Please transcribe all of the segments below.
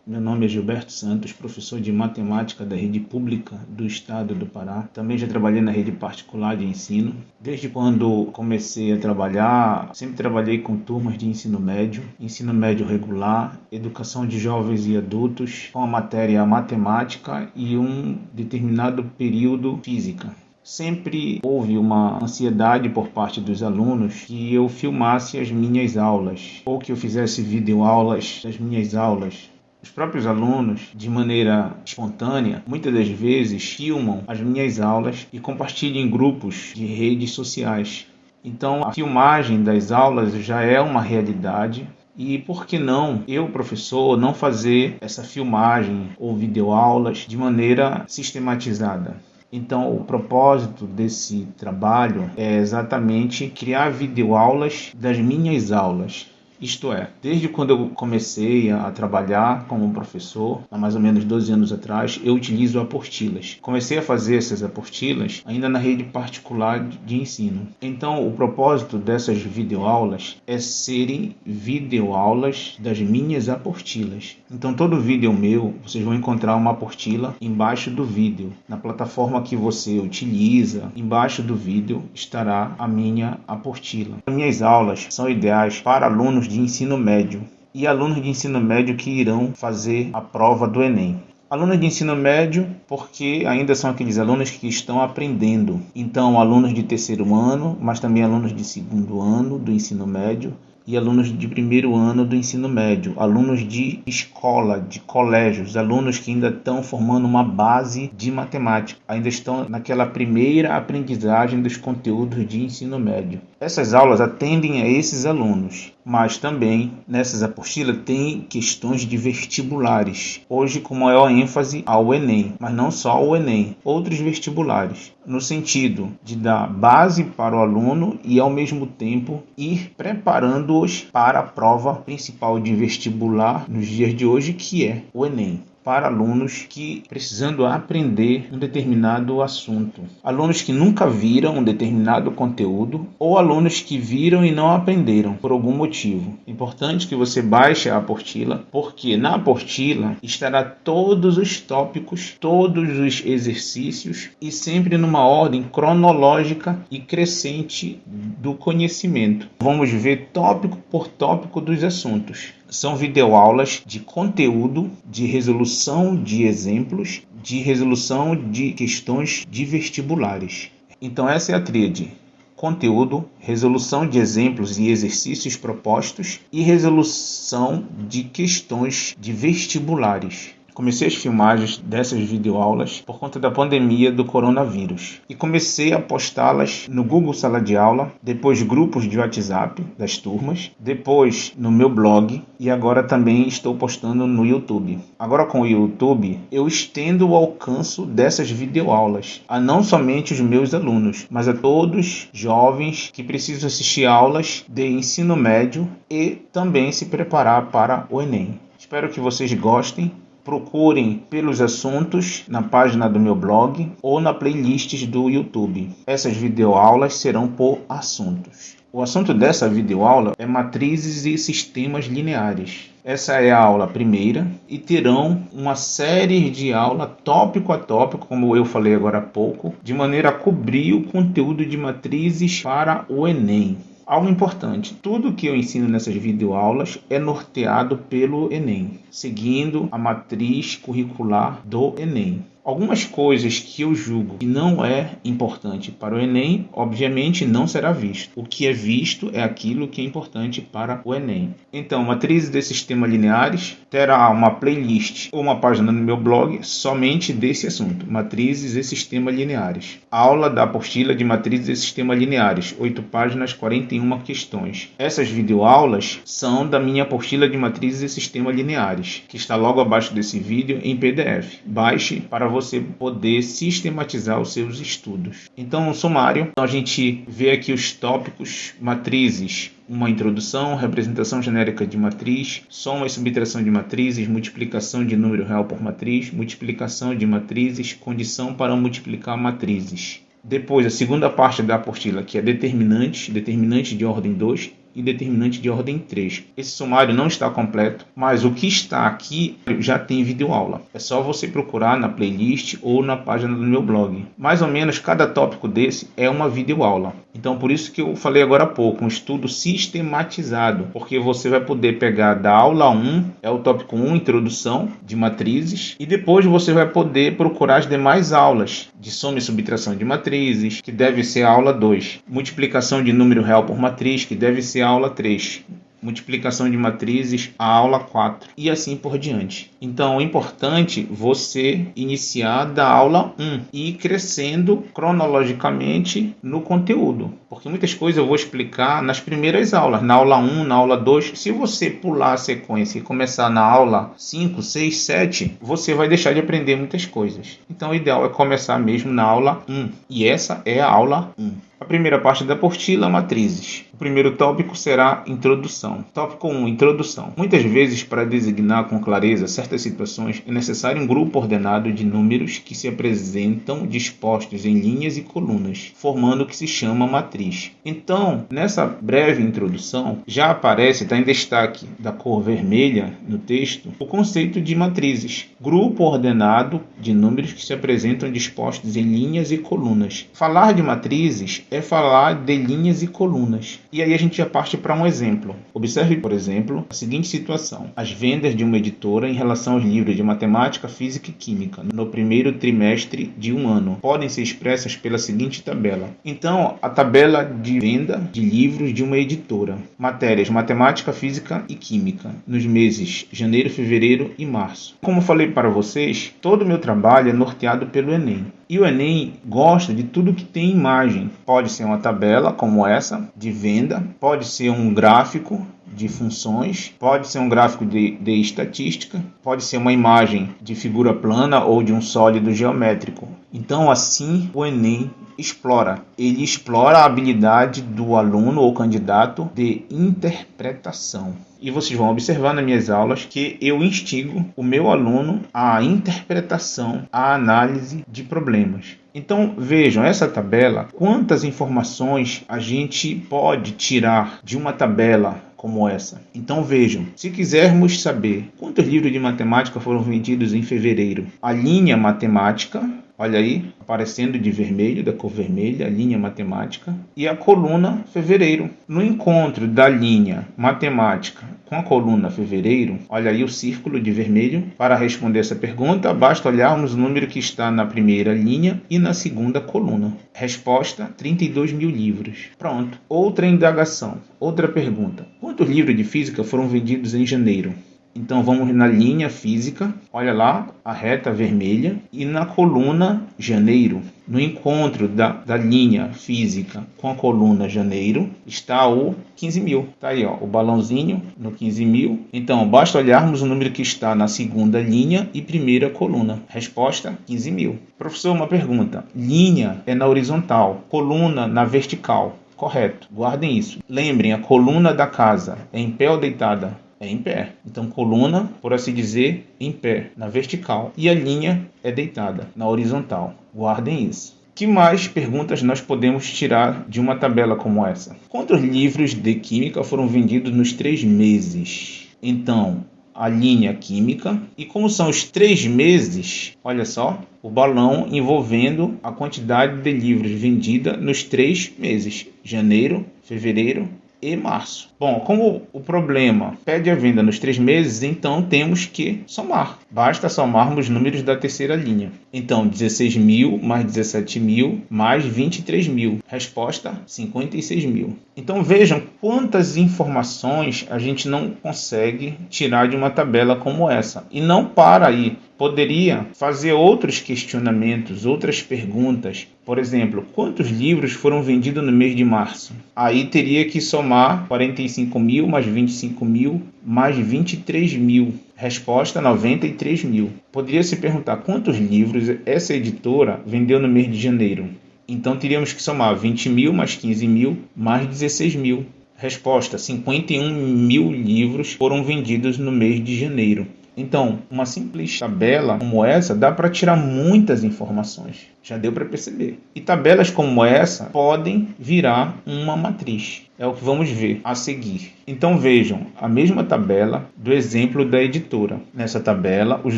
Meu nome é Gilberto Santos, professor de matemática da rede pública do estado do Pará. Também já trabalhei na rede particular de ensino. Desde quando comecei a trabalhar, sempre trabalhei com turmas de ensino médio regular, educação de jovens e adultos, com a matéria matemática e um determinado período física. Sempre houve uma ansiedade por parte dos alunos que eu filmasse as minhas aulas ou que eu fizesse videoaulas das minhas aulas. Os próprios alunos, de maneira espontânea, muitas das vezes filmam as minhas aulas e compartilham em grupos de redes sociais. Então, a filmagem das aulas já é uma realidade. E por que não eu, professor, não fazer essa filmagem ou videoaulas de maneira sistematizada? Então, o propósito desse trabalho é exatamente criar videoaulas das minhas aulas. Isto é, desde quando eu comecei a trabalhar como professor, há mais ou menos 12 anos atrás, eu utilizo apostilas. Comecei a fazer essas apostilas ainda na rede particular de ensino. Então, o propósito dessas videoaulas é serem videoaulas das minhas apostilas. Então, todo vídeo meu, vocês vão encontrar uma apostila embaixo do vídeo. Na plataforma que você utiliza, embaixo do vídeo estará a minha apostila. As minhas aulas são ideais para alunos de ensino médio e alunos de ensino médio que irão fazer a prova do Enem. Alunos de ensino médio, porque ainda são aqueles alunos que estão aprendendo. Então, alunos de terceiro ano, mas também alunos de segundo ano do ensino médio e alunos de primeiro ano do ensino médio, alunos de escola, de colégios, alunos que ainda estão formando uma base de matemática, ainda estão naquela primeira aprendizagem dos conteúdos de ensino médio. Essas aulas atendem a esses alunos, mas também nessas apostilas tem questões de vestibulares, hoje com maior ênfase ao Enem, mas não só ao Enem, outros vestibulares, no sentido de dar base para o aluno e ao mesmo tempo ir preparando-os para a prova principal de vestibular nos dias de hoje, que é o Enem, para alunos que precisando aprender um determinado assunto. Alunos que nunca viram um determinado conteúdo ou alunos que viram e não aprenderam por algum motivo. É importante que você baixe a apostila, porque na apostila estará todos os tópicos, todos os exercícios e sempre numa ordem cronológica e crescente do conhecimento. Vamos ver tópico por tópico dos assuntos. São videoaulas de conteúdo, de resolução de exemplos, de resolução de questões de vestibulares. Então essa é a tríade: conteúdo, resolução de exemplos e exercícios propostos e resolução de questões de vestibulares. Comecei as filmagens dessas videoaulas por conta da pandemia do coronavírus e comecei a postá-las no Google Sala de Aula, depois grupos de WhatsApp das turmas, depois no meu blog e agora também estou postando no YouTube. Agora com o YouTube eu estendo o alcance dessas videoaulas a não somente os meus alunos, mas a todos jovens que precisam assistir aulas de ensino médio e também se preparar para o Enem. Espero que vocês gostem. Procurem pelos assuntos na página do meu blog ou na playlist do YouTube. Essas videoaulas serão por assuntos. O assunto dessa videoaula é matrizes e sistemas lineares. Essa é a aula primeira e terão uma série de aulas tópico a tópico, como eu falei agora há pouco, de maneira a cobrir o conteúdo de matrizes para o Enem. Algo importante, tudo que eu ensino nessas videoaulas é norteado pelo Enem, seguindo a matriz curricular do Enem. Algumas coisas que eu julgo que não é importante para o Enem, obviamente não será visto. O que é visto é aquilo que é importante para o Enem. Então, matrizes de sistema lineares terá uma playlist ou uma página no meu blog somente desse assunto, matrizes e sistema lineares. Aula da apostila de matrizes e sistema lineares, 8 páginas, 41 questões. Essas videoaulas são da minha apostila de matrizes e sistema lineares, que está logo abaixo desse vídeo em PDF. Baixe para você poder sistematizar os seus estudos. Então, no sumário, a gente vê aqui os tópicos: matrizes, uma introdução, representação genérica de matriz, soma e subtração de matrizes, multiplicação de número real por matriz, multiplicação de matrizes, condição para multiplicar matrizes. Depois, a segunda parte da apostila, que é determinantes de ordem 2, e determinante de ordem 3. Esse sumário não está completo, mas o que está aqui já tem videoaula. É só você procurar na playlist ou na página do meu blog. Mais ou menos cada tópico desse é uma videoaula. Então por isso que eu falei agora há pouco, um estudo sistematizado, porque você vai poder pegar da aula 1, é o tópico 1, introdução de matrizes, e depois você vai poder procurar as demais aulas de soma e subtração de matrizes, que deve ser a aula 2, multiplicação de número real por matriz, que deve ser a aula 3, multiplicação de matrizes, a aula 4 e assim por diante. Então é importante você iniciar da aula 1 e ir crescendo cronologicamente no conteúdo, porque muitas coisas eu vou explicar nas primeiras aulas, na aula 1, na aula 2. Se você pular a sequência e começar na aula 5, 6, 7, você vai deixar de aprender muitas coisas. Então o ideal é começar mesmo na aula 1, e essa é a aula 1. A primeira parte da apostila, matrizes. O primeiro tópico será introdução. Tópico 1, introdução. Muitas vezes, para designar com clareza certas situações, é necessário um grupo ordenado de números que se apresentam dispostos em linhas e colunas, formando o que se chama matriz. Então, nessa breve introdução, já aparece, está em destaque da cor vermelha no texto, o conceito de matrizes. Grupo ordenado de números que se apresentam dispostos em linhas e colunas. Falar de matrizes é falar de linhas e colunas. E aí a gente já parte para um exemplo. Observe, por exemplo, a seguinte situação. As vendas de uma editora em relação aos livros de matemática, física e química no primeiro trimestre de um ano podem ser expressas pela seguinte tabela. Então, a tabela de venda de livros de uma editora. Matérias matemática, física e química nos meses janeiro, fevereiro e março. Como falei para vocês, todo o meu trabalho é norteado pelo Enem. E o Enem gosta de tudo que tem imagem. Pode ser uma tabela como essa de venda, pode ser um gráfico de funções, pode ser um gráfico de estatística, pode ser uma imagem de figura plana ou de um sólido geométrico. Então assim o Enem explora. Ele explora a habilidade do aluno ou candidato de interpretação. E vocês vão observar nas minhas aulas que eu instigo o meu aluno à interpretação, à análise de problemas. Então vejam essa tabela, quantas informações a gente pode tirar de uma tabela como essa. Então vejam, se quisermos saber quantos livros de matemática foram vendidos em fevereiro, a linha matemática, olha aí, aparecendo de vermelho, da cor vermelha, a linha matemática, e a coluna fevereiro. No encontro da linha matemática com a coluna fevereiro, olha aí o círculo de vermelho. Para responder essa pergunta, basta olharmos o número que está na primeira linha e na segunda coluna. Resposta: 32 mil livros. Pronto. Outra indagação, outra pergunta. Quantos livros de física foram vendidos em janeiro? Então vamos na linha física, olha lá a reta vermelha, e na coluna janeiro. No encontro da linha física com a coluna janeiro está o 15 mil. Está aí ó, o balãozinho no 15 mil. Então basta olharmos o número que está na segunda linha e primeira coluna. Resposta: 15 mil. Professor, uma pergunta. Linha é na horizontal, coluna na vertical. Correto, guardem isso. Lembrem, a coluna da casa é em pé ou deitada? É em pé. Então coluna, por assim dizer, em pé, na vertical. E a linha é deitada, na horizontal. Guardem isso. Que mais perguntas nós podemos tirar de uma tabela como essa? Quantos livros de química foram vendidos nos 3 meses? Então, a linha química. E como são os 3 meses, olha só, o balão envolvendo a quantidade de livros vendida nos 3 meses. Janeiro, fevereiro e março. Bom, como o problema pede a venda nos 3 meses, então temos que somar. Basta somarmos os números da terceira linha. Então, 16 mil mais 17 mil mais 23 mil. Resposta: 56 mil. Então vejam quantas informações a gente não consegue tirar de uma tabela como essa. E não para aí. Poderia fazer outros questionamentos, outras perguntas. Por exemplo, quantos livros foram vendidos no mês de março? Aí teria que somar 45 mil mais 25 mil mais 23 mil. Resposta: 93 mil. Poderia se perguntar quantos livros essa editora vendeu no mês de janeiro. Então teríamos que somar 20 mil mais 15 mil mais 16 mil. Resposta: 51 mil livros foram vendidos no mês de janeiro. Então, uma simples tabela como essa dá para tirar muitas informações. Já deu para perceber. E tabelas como essa podem virar uma matriz. É o que vamos ver a seguir. Então vejam, a mesma tabela do exemplo da editora. Nessa tabela, os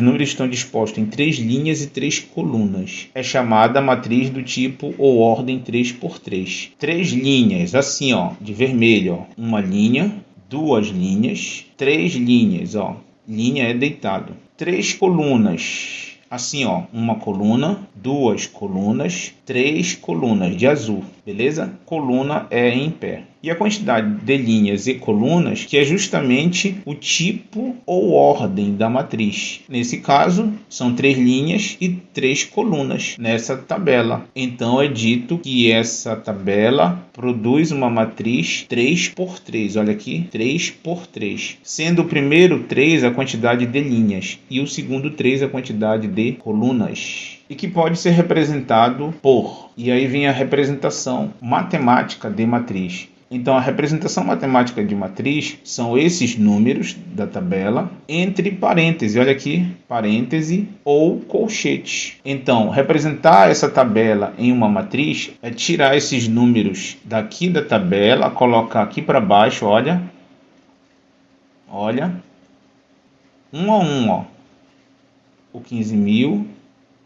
números estão dispostos em 3 linhas e 3 colunas. É chamada matriz do tipo ou ordem 3x3. 3 linhas, assim, ó, de vermelho, ó. Uma linha, 2 linhas, 3 linhas, ó. Linha é deitado. 3 colunas, assim, ó, uma coluna, 2 colunas, 3 colunas de azul, beleza? Coluna é em pé. E a quantidade de linhas e colunas, que é justamente o tipo ou ordem da matriz. Nesse caso, são 3 linhas e 3 colunas nessa tabela. Então é dito que essa tabela produz uma matriz 3x3. Olha aqui, 3x3. Sendo o primeiro 3 a quantidade de linhas e o segundo 3 a quantidade de colunas. E que pode ser representado por. E aí vem a representação matemática de matriz. Então, a representação matemática de matriz são esses números da tabela entre parênteses. Olha aqui, parêntese ou colchete. Então, representar essa tabela em uma matriz é tirar esses números daqui da tabela, colocar aqui para baixo, olha, um a um, ó, o 15.000,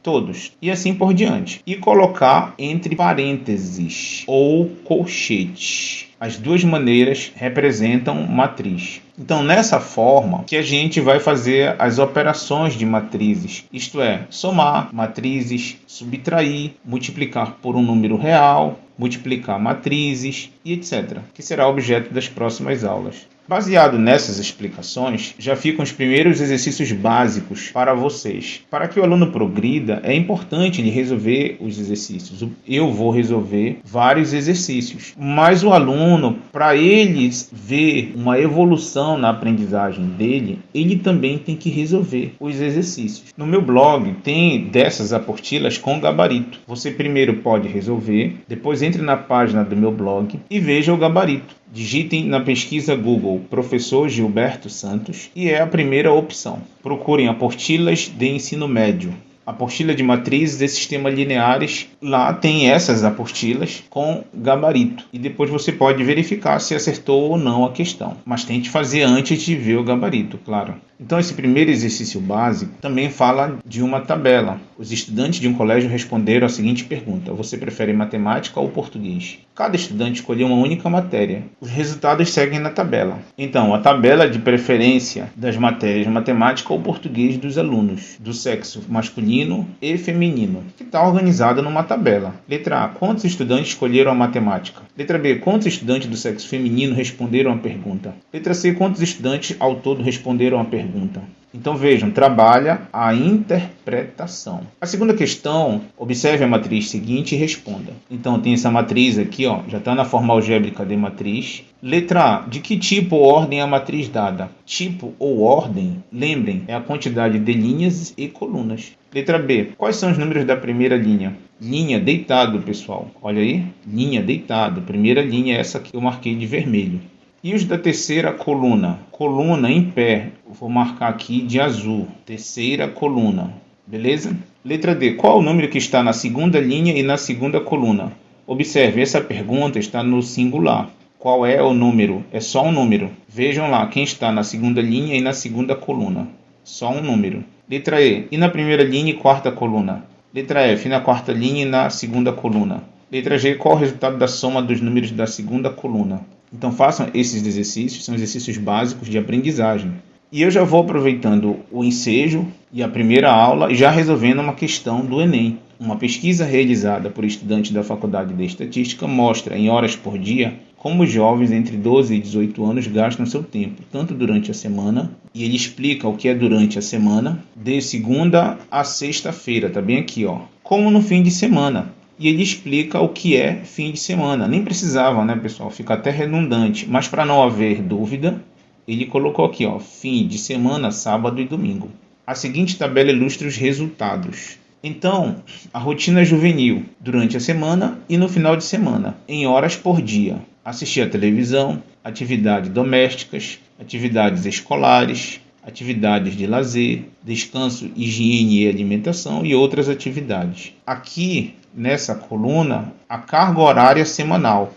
todos, e assim por diante. E colocar entre parênteses ou colchete. As duas maneiras representam matriz. Então, nessa forma que a gente vai fazer as operações de matrizes, isto é, somar matrizes, subtrair, multiplicar por um número real, multiplicar matrizes e etc., que será objeto das próximas aulas. Baseado nessas explicações, já ficam os primeiros exercícios básicos para vocês. Para que o aluno progrida, é importante ele resolver os exercícios. Eu vou resolver vários exercícios, mas o aluno, para ele ver uma evolução na aprendizagem dele, ele também tem que resolver os exercícios. No meu blog tem dessas apostilas com gabarito. Você primeiro pode resolver, depois entre na página do meu blog e veja o gabarito. Digitem na pesquisa Google Professor Gilberto Santos e é a primeira opção. Procurem apostilas de ensino médio. Apostila de matrizes e sistema lineares, lá tem essas apostilas com gabarito. E depois você pode verificar se acertou ou não a questão. Mas tente fazer antes de ver o gabarito, claro. Então esse primeiro exercício básico também fala de uma tabela. Os estudantes de um colégio responderam a seguinte pergunta: você prefere matemática ou português? Cada estudante escolheu uma única matéria. Os resultados seguem na tabela. Então, a tabela de preferência das matérias matemática ou português dos alunos do sexo masculino e feminino, que está organizada numa tabela. Letra A. Quantos estudantes escolheram a matemática? Letra B. Quantos estudantes do sexo feminino responderam a pergunta? Letra C. Quantos estudantes ao todo responderam a pergunta? Então vejam, trabalha a interpretação. A segunda questão, observe a matriz seguinte e responda. Então tem essa matriz aqui, ó, já está na forma algébrica de matriz. Letra A, de que tipo ou ordem é a matriz dada? Tipo ou ordem, lembrem, é a quantidade de linhas e colunas. Letra B, quais são os números da primeira linha? Linha deitado, pessoal. Olha aí, linha deitado. Primeira linha é essa que eu marquei de vermelho. E os da terceira coluna? Coluna em pé. Vou marcar aqui de azul. Terceira coluna. Beleza? Letra D. Qual o número que está na segunda linha e na segunda coluna? Observe, essa pergunta está no singular. Qual é o número? É só um número. Vejam lá quem está na segunda linha e na segunda coluna. Só um número. Letra E. E na primeira linha e quarta coluna? Letra F. Na quarta linha e na segunda coluna? Letra G. Qual o resultado da soma dos números da segunda coluna? Então façam esses exercícios, são exercícios básicos de aprendizagem. E eu já vou aproveitando o ensejo e a primeira aula e já resolvendo uma questão do Enem. Uma pesquisa realizada por estudantes da Faculdade de Estatística mostra em horas por dia como os jovens entre 12 e 18 anos gastam seu tempo, tanto durante a semana, e ele explica o que é durante a semana, de segunda a sexta-feira, tá bem aqui, ó, como no fim de semana. E ele explica o que é fim de semana. Nem precisava, né, pessoal? Fica até redundante. Mas para não haver dúvida, ele colocou aqui, ó, fim de semana, sábado e domingo. A seguinte tabela ilustra os resultados. Então, a rotina juvenil durante a semana e no final de semana, em horas por dia. Assistir à televisão, atividades domésticas, atividades escolares, atividades de lazer, descanso, higiene e alimentação e outras atividades. Aqui, nessa coluna, a carga horária semanal.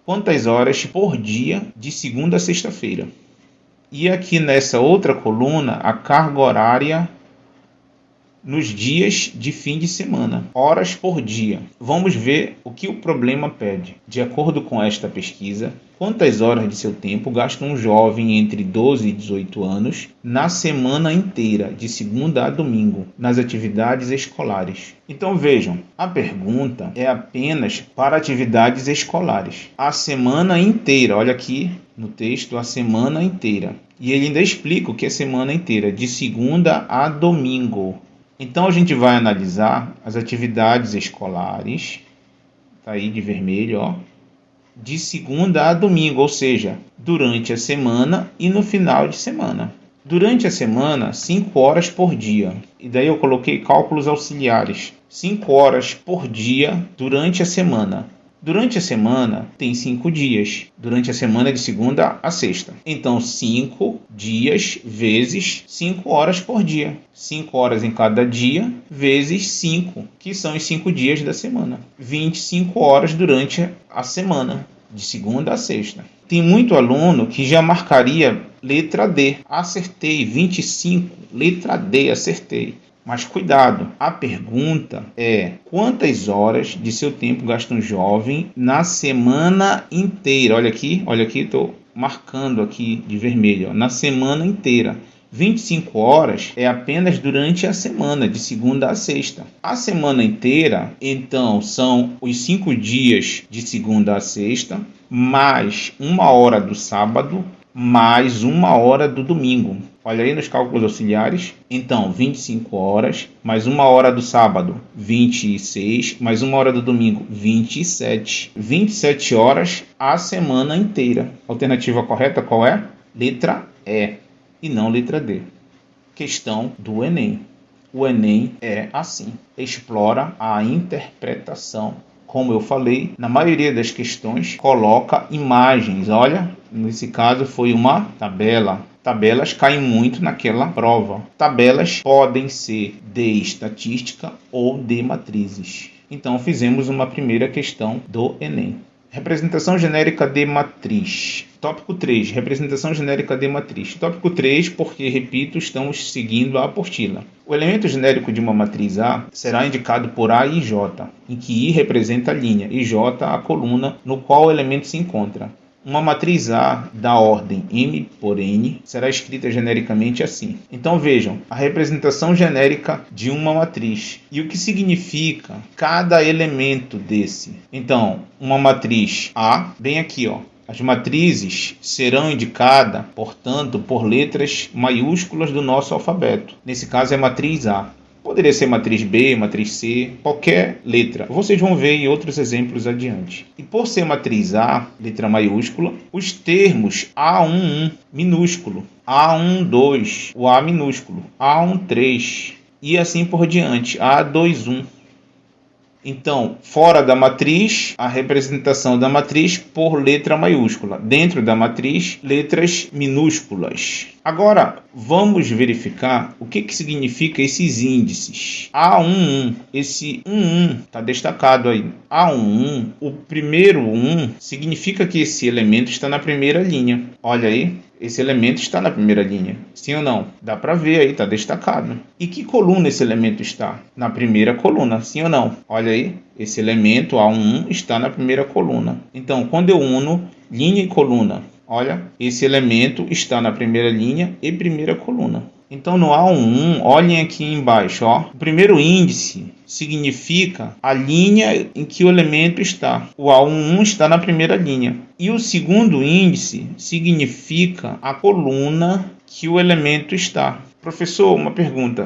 quantas horas por dia de segunda a sexta-feira. E aqui nessa outra coluna, a carga horária nos dias de fim de semana, horas por dia. Vamos ver o que o problema pede. De acordo com esta pesquisa, quantas horas de seu tempo gasta um jovem entre 12 e 18 anos na semana inteira, de segunda a domingo, nas atividades escolares? Então vejam, a pergunta é apenas para atividades escolares. A semana inteira, olha aqui no texto, a semana inteira. E ele ainda explica o que é semana inteira, de segunda a domingo. Então a gente vai analisar as atividades escolares, tá aí de vermelho, ó, de segunda a domingo, ou seja, durante a semana e no final de semana. Durante a semana, 5 horas por dia. E daí eu coloquei cálculos auxiliares. 5 horas por dia durante a semana. Durante a semana tem 5 dias. Durante a semana de segunda a sexta. Então 5 dias vezes 5 horas por dia. 5 horas em cada dia vezes 5, que são os 5 dias da semana. 25 horas durante a semana, de segunda a sexta. Tem muito aluno que já marcaria letra D. Acertei, 25. Letra D, acertei. Mas cuidado, a pergunta é: quantas horas de seu tempo gasta um jovem na semana inteira? Olha aqui, estou marcando aqui de vermelho, ó, na semana inteira. 25 horas é apenas durante a semana, de segunda a sexta. A semana inteira, então, são os 5 dias de segunda a sexta, mais 1 hora do sábado, mais 1 hora do domingo. Olha aí nos cálculos auxiliares. Então, 25 horas, mais 1 hora do sábado, 26, mais 1 hora do domingo, 27. 27 horas a semana inteira. A alternativa correta qual é? Letra E e não letra D. Questão do Enem. O Enem é assim. Explora a interpretação. Como eu falei, na maioria das questões, coloca imagens. Olha, nesse caso foi uma tabela. Tabelas caem muito naquela prova. Tabelas podem ser de estatística ou de matrizes. Então, fizemos uma primeira questão do Enem. Representação genérica de matriz. Tópico 3. Representação genérica de matriz. Tópico 3, porque, repito, estamos seguindo a apostila. O elemento genérico de uma matriz A será indicado por A e J, em que I representa a linha e J a coluna no qual o elemento se encontra. Uma matriz A da ordem M por N será escrita genericamente assim. Então vejam, a representação genérica de uma matriz. E o que significa cada elemento desse? Então, uma matriz A, bem aqui, ó. As matrizes serão indicadas, portanto, por letras maiúsculas do nosso alfabeto. Nesse caso é matriz A. Poderia ser matriz B, matriz C, qualquer letra. Vocês vão ver em outros exemplos adiante. E por ser matriz A, letra maiúscula, os termos A11 minúsculo, A12, o A minúsculo, A13 e assim por diante, A21. Então, fora da matriz, a representação da matriz por letra maiúscula. Dentro da matriz, letras minúsculas. Agora, vamos verificar o que significa esses índices. A11, esse 11 está destacado aí. A11, o primeiro 1 significa que esse elemento está na primeira linha. Olha aí. Esse elemento está na primeira linha. Sim ou não? Dá para ver aí, está destacado. E que coluna esse elemento está? Na primeira coluna. Sim ou não? Olha aí. Esse elemento A1 está na primeira coluna. Então, quando eu uno linha e coluna, olha, esse elemento está na primeira linha e primeira coluna. Então, no A11, olhem aqui embaixo, ó. O primeiro índice significa a linha em que o elemento está. O A11 está na primeira linha. E o segundo índice significa a coluna que o elemento está. Professor, uma pergunta.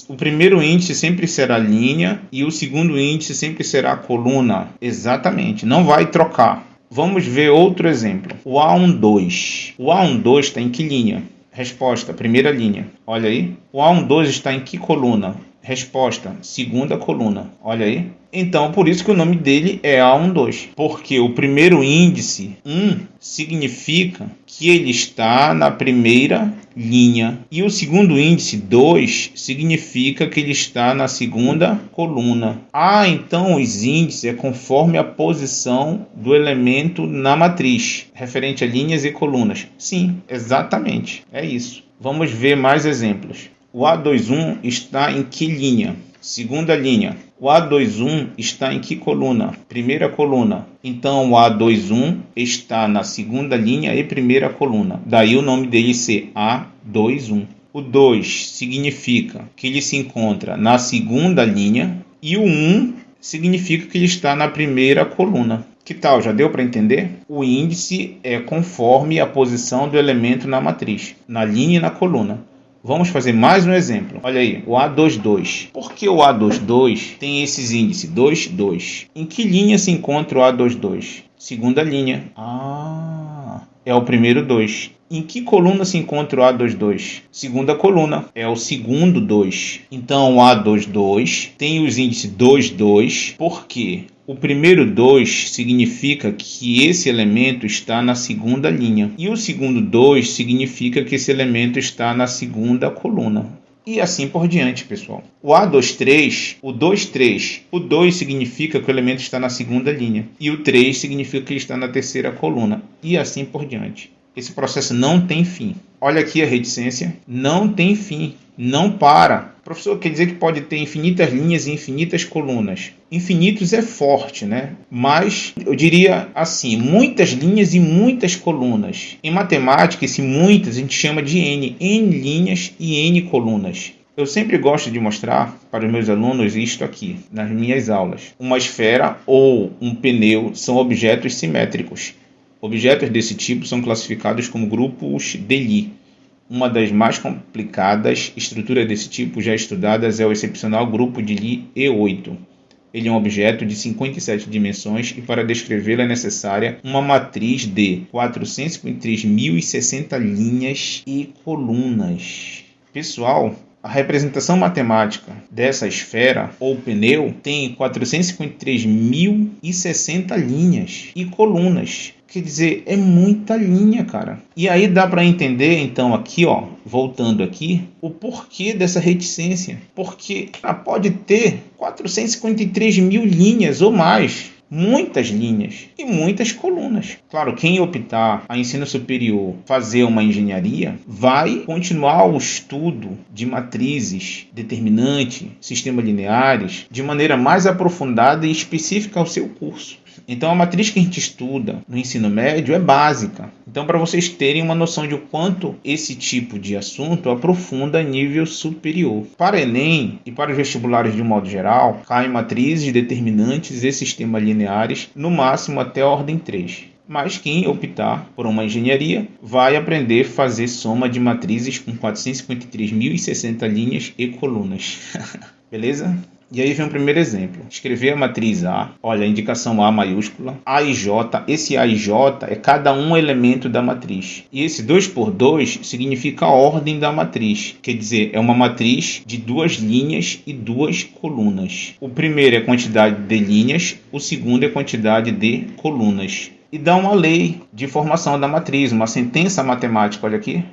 O primeiro índice sempre será linha e o segundo índice sempre será coluna? Exatamente, não vai trocar. Vamos ver outro exemplo. O A12. O A12 está em que linha? Resposta, primeira linha. Olha aí. O A12 está em que coluna? Resposta, segunda coluna. Olha aí. Então, por isso que o nome dele é A12. Porque o primeiro índice, 1, significa que ele está na primeira linha. E o segundo índice, 2, significa que ele está na segunda coluna. Então os índices é conforme a posição do elemento na matriz, referente a linhas e colunas. Sim, exatamente. É isso. Vamos ver mais exemplos. O A21 está em que linha? Segunda linha. O A21 está em que coluna? Primeira coluna. Então o A21 está na segunda linha e primeira coluna. Daí o nome dele ser A21. O 2 significa que ele se encontra na segunda linha e o 1 significa que ele está na primeira coluna. Que tal? Já deu para entender? O índice é conforme a posição do elemento na matriz, na linha e na coluna. Vamos fazer mais um exemplo. Olha aí, o A22. Por que o A22 tem esses índices 2, 2? Em que linha se encontra o A22? Segunda linha. É o primeiro 2. Em que coluna se encontra o A22? Segunda coluna. É o segundo 2. Então o A22 tem os índices 2, 2. Por quê? O primeiro 2 significa que esse elemento está na segunda linha. E o segundo 2 significa que esse elemento está na segunda coluna. E assim por diante, pessoal. O A23, o 23, o 2 significa que o elemento está na segunda linha. E o 3 significa que ele está na terceira coluna. E assim por diante. Esse processo não tem fim. Olha aqui a reticência. Não tem fim. Não para. Professor, quer dizer que pode ter infinitas linhas e infinitas colunas. Infinitos é forte, né? Mas eu diria assim, muitas linhas e muitas colunas. Em matemática, esse muitas a gente chama de N. N linhas e N colunas. Eu sempre gosto de mostrar para os meus alunos isto aqui, nas minhas aulas. Uma esfera ou um pneu são objetos simétricos. Objetos desse tipo são classificados como grupos de Lie. Uma das mais complicadas estruturas desse tipo já estudadas é o excepcional grupo de Lie E8. Ele é um objeto de 57 dimensões e para descrevê-lo é necessária uma matriz de 453.060 linhas e colunas. Pessoal, a representação matemática dessa esfera ou pneu tem 453.060 linhas e colunas. Quer dizer, é muita linha, cara. E aí dá para entender, então, aqui, ó, voltando aqui, o porquê dessa reticência. Porque pode ter 453 mil linhas ou mais. Muitas linhas e muitas colunas. Claro, quem optar a ensino superior fazer uma engenharia vai continuar o estudo de matrizes, determinante, sistemas lineares de maneira mais aprofundada e específica ao seu curso. Então a matriz que a gente estuda no ensino médio é básica. Então, para vocês terem uma noção de o quanto esse tipo de assunto aprofunda a nível superior. Para Enem e para os vestibulares de um modo geral, caem matrizes, determinantes e sistemas lineares, no máximo até a ordem 3. Mas quem optar por uma engenharia vai aprender a fazer soma de matrizes com 453.060 linhas e colunas. Beleza? E aí vem o primeiro exemplo. Escrever a matriz A. Olha, a indicação A maiúscula. A e J. Esse A e J é cada um elemento da matriz. E esse 2 por 2 significa a ordem da matriz. Quer dizer, é uma matriz de 2 linhas e 2 colunas. O primeiro é a quantidade de linhas. O segundo é a quantidade de colunas. E dá uma lei de formação da matriz. Uma sentença matemática. Olha aqui.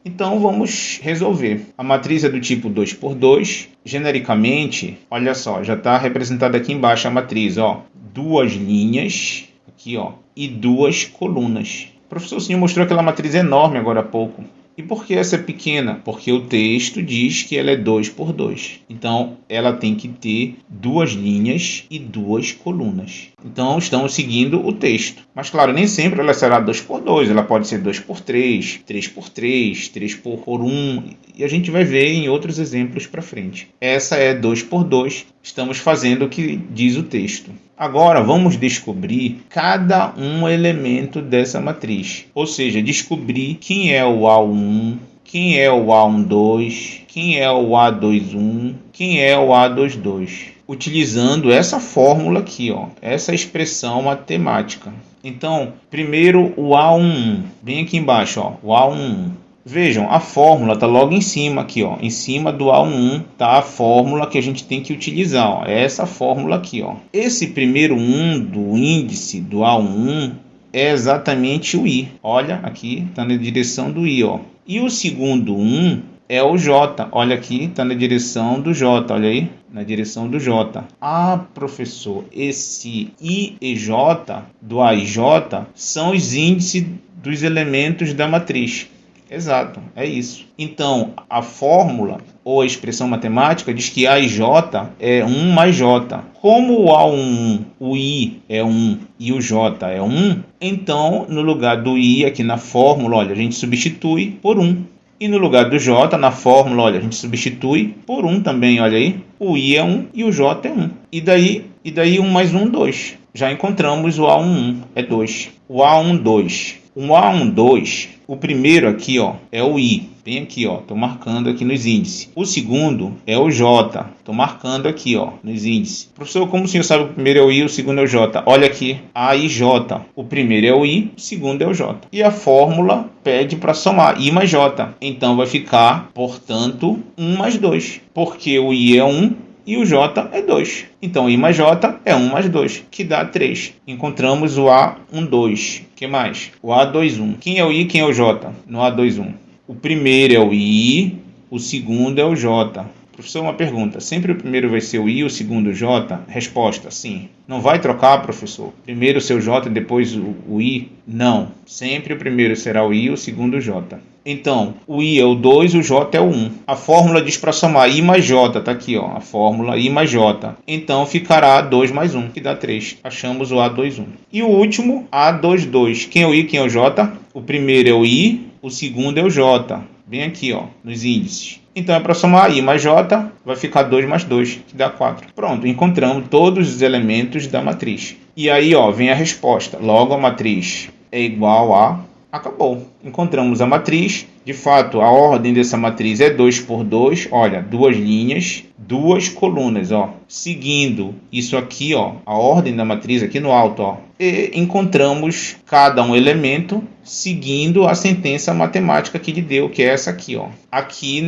Então vamos resolver. A matriz é do tipo 2 por 2. Genericamente, olha só, já está representada aqui embaixo a matriz, ó, 2 linhas, aqui, ó, e 2 colunas. O professor Sinho mostrou aquela matriz enorme agora há pouco. E por que essa é pequena? Porque o texto diz que ela é 2 por 2. Então, ela tem que ter 2 linhas e 2 colunas. Então, estamos seguindo o texto. Mas, claro, nem sempre ela será 2 por 2. Ela pode ser 2 por 3, 3 por 3, 3 por 1. E a gente vai ver em outros exemplos para frente. Essa é 2 por 2. Estamos fazendo o que diz o texto. Agora, vamos descobrir cada um elemento dessa matriz. Ou seja, descobrir quem é o A1, quem é o A12, quem é o A21, quem é o A22. Utilizando essa fórmula aqui, ó, essa expressão matemática. Então, primeiro o A11, bem aqui embaixo, ó, o A11. Vejam, a fórmula está logo em cima aqui, ó. Em cima do A11 está a fórmula que a gente tem que utilizar, ó. É essa fórmula aqui, ó. Esse primeiro 1 do índice do A11 é exatamente o I. Olha, aqui está na direção do I, ó. E o segundo 1 é o J. Olha aqui, está na direção do J. Olha aí, na direção do J. Ah, professor, esse I e J do A e J são os índices dos elementos da matriz. Exato, é isso. Então, a fórmula ou a expressão matemática diz que A e J é 1 mais J. Como o A1, o I é 1 e o J é 1, então, no lugar do I aqui na fórmula, olha, a gente substitui por 1. E no lugar do J, na fórmula, olha, a gente substitui por 1 também, olha aí. O I é 1 e o J é 1. E daí 1 mais 1, 2. Já encontramos o A11, é 2. O A12. O A12, o primeiro aqui, ó, é o I. Bem aqui, ó, estou marcando aqui nos índices. O segundo é o J. Estou marcando aqui, ó, nos índices. Professor, como o senhor sabe, o primeiro é o I, o segundo é o J? Olha aqui, A e J. O primeiro é o I, o segundo é o J. E a fórmula pede para somar I mais J. Então vai ficar, portanto, 1 mais 2. Porque o I é 1 e o J é 2. Então, I mais J é 1 mais 2, que dá 3. Encontramos o A12. O que mais? O A21. Quem é o I e quem é o J no A21? O primeiro é o I, o segundo é o J. Professor, uma pergunta. Sempre o primeiro vai ser o I, o segundo o J? Resposta, sim. Não vai trocar, professor? Primeiro o seu J e depois o I? Não. Sempre o primeiro será o I, o segundo o J. Então, o I é o 2, o J é o 1. A fórmula diz para somar I mais J, tá aqui, ó, a fórmula I mais J. Então, ficará 2 mais 1, que dá 3. Achamos o A21. E o último, A22. Quem é o I, quem é o J? O primeiro é o I, o segundo é o J. Bem aqui, ó, nos índices. Então, é para somar I mais J, vai ficar 2 mais 2, que dá 4. Pronto, encontramos todos os elementos da matriz. E aí, ó, vem a resposta. Logo, a matriz é igual a... Acabou. Encontramos a matriz. De fato, a ordem dessa matriz é 2 por 2. Olha, 2 linhas, 2 colunas, ó. Seguindo isso aqui, ó, a ordem da matriz aqui no alto, ó. E encontramos cada um elemento seguindo a sentença matemática que lhe deu, que é essa aqui, ó. Aqui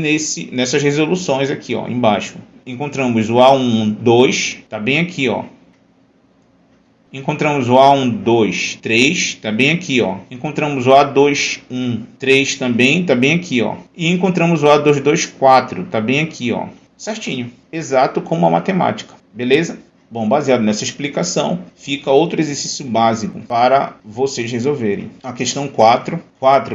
nessas resoluções aqui, ó, embaixo. Encontramos o A1, 2, tá bem aqui, ó. Encontramos o A12, 3, tá bem aqui, ó. Encontramos o A21, 3 também, tá bem aqui, ó. E encontramos o A22, 4, tá bem aqui, ó. Certinho, exato como a matemática, beleza? Bom, baseado nessa explicação, fica outro exercício básico para vocês resolverem. A questão 4,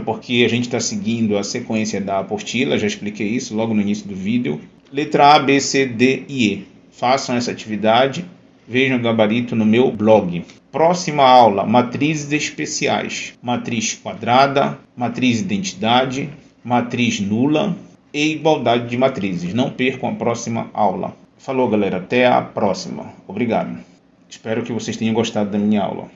porque a gente está seguindo a sequência da apostila, já expliquei isso logo no início do vídeo. Letra A, B, C, D e E. Façam essa atividade. Vejam o gabarito no meu blog. Próxima aula, matrizes especiais. Matriz quadrada, matriz identidade, matriz nula e igualdade de matrizes. Não percam a próxima aula. Falou, galera. Até a próxima. Obrigado. Espero que vocês tenham gostado da minha aula.